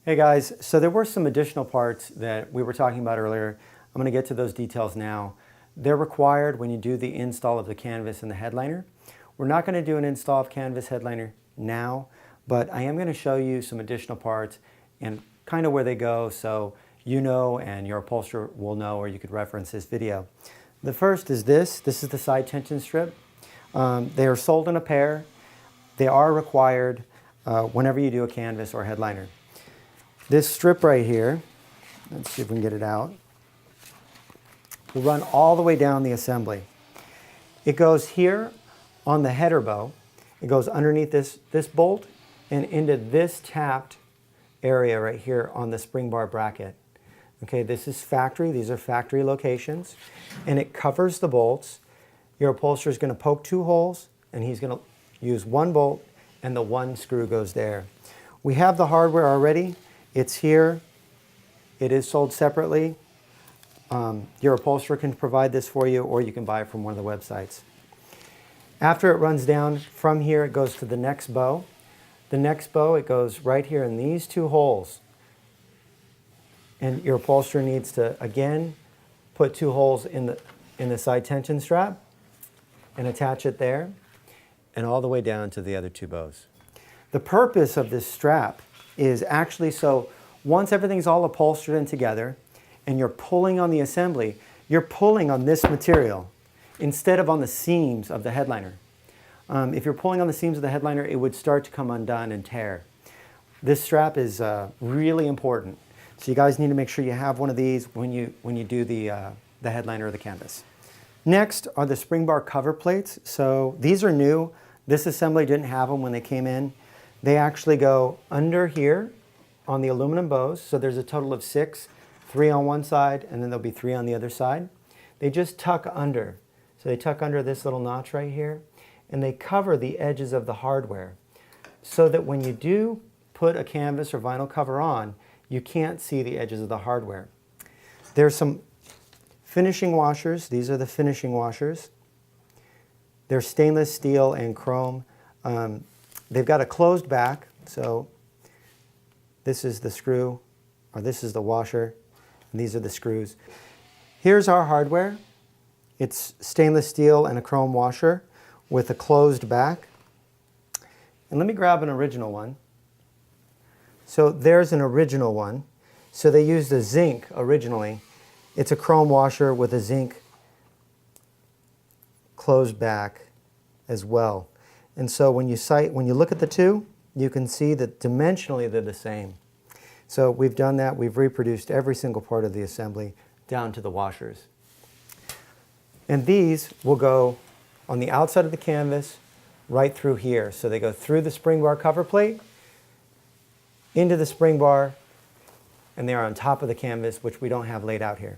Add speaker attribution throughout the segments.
Speaker 1: Hey guys, so there were some additional parts that we were talking about earlier. I'm going to get to those details now. They're required when you do the install of the canvas and the headliner. We're not going to do an install of canvas headliner now, but I am going to show you some additional parts and kind of where they go so you know and your upholsterer will know, or you could reference this video. The first is this. This is the side tension strip. They are sold in a pair. They are required whenever you do a canvas or headliner. This strip right here, let's see if we can get it out, will run all the way down the assembly. It goes here on the header bow. It goes underneath this bolt and into this tapped area right here on the spring bar bracket. Okay, this is factory. These are factory locations. And it covers the bolts. Your upholsterer is going to poke 2 holes, and he's going to use 1 bolt, and the 1 screw goes there. We have the hardware already. It's here. It is sold separately. Your upholsterer can provide this for you, or you can buy it from one of the websites. After it runs down from here, it goes to the next bow. The next bow, it goes right here in these 2 holes. And your upholsterer needs to, again, put 2 holes in the side tension strap and attach it there, and all the way down to the other 2 bows. The purpose of this strap is actually so once everything's all upholstered and together and you're pulling on the assembly, you're pulling on this material instead of on the seams of the headliner. If you're pulling on the seams of the headliner, it would start to come undone and tear. This strap is really important. So you guys need to make sure you have one of these when you do the headliner or the canvas. Next are the spring bar cover plates. So these are new. This assembly didn't have them when they came in. They actually go under here on the aluminum bows. So there's a total of 6, 3 on one side, and then there'll be 3 on the other side. They just tuck under. So they tuck under this little notch right here, and they cover the edges of the hardware so that when you do put a canvas or vinyl cover on, you can't see the edges of the hardware. There's some finishing washers. These are the finishing washers. They're stainless steel and chrome. They've got a closed back, so this is the screw, or this is the washer, and these are the screws. Here's our hardware. It's stainless steel and a chrome washer with a closed back. And let me grab an original one. So there's an original one. So they used a zinc originally. It's a chrome washer with a zinc closed back as well. And so when you look at the 2, you can see that dimensionally they're the same. So we've done that. We've reproduced every single part of the assembly down to the washers. And these will go on the outside of the canvas right through here. So they go through the spring bar cover plate, into the spring bar, and they are on top of the canvas, which we don't have laid out here.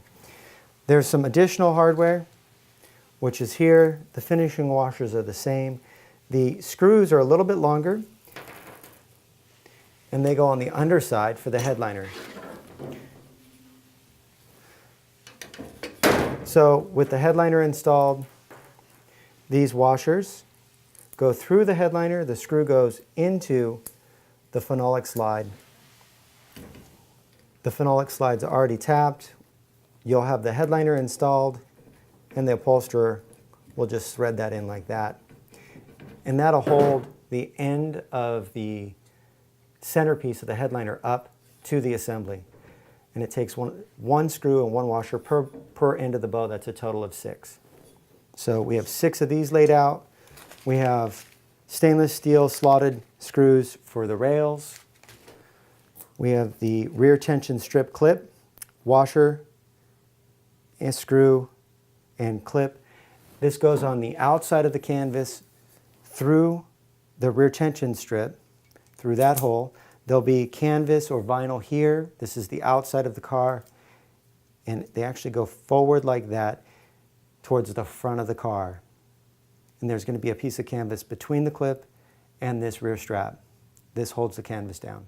Speaker 1: There's some additional hardware, which is here. The finishing washers are the same. The screws are a little bit longer, and they go on the underside for the headliner. So with the headliner installed, these washers go through the headliner. The screw goes into the phenolic slide. The phenolic slide's already tapped. You'll have the headliner installed, and the upholsterer will just thread that in like that. And that'll hold the end of the centerpiece of the headliner up to the assembly. And it takes one screw and 1 washer per end of the bow. That's a total of 6. So we have 6 of these laid out. We have stainless steel slotted screws for the rails. We have the rear tension strip clip, washer, and screw, and clip. This goes on the outside of the canvas through the rear tension strip, through that hole. There'll be canvas or vinyl here. This is the outside of the car. And they actually go forward like that towards the front of the car. And there's going to be a piece of canvas between the clip and this rear strap. This holds the canvas down.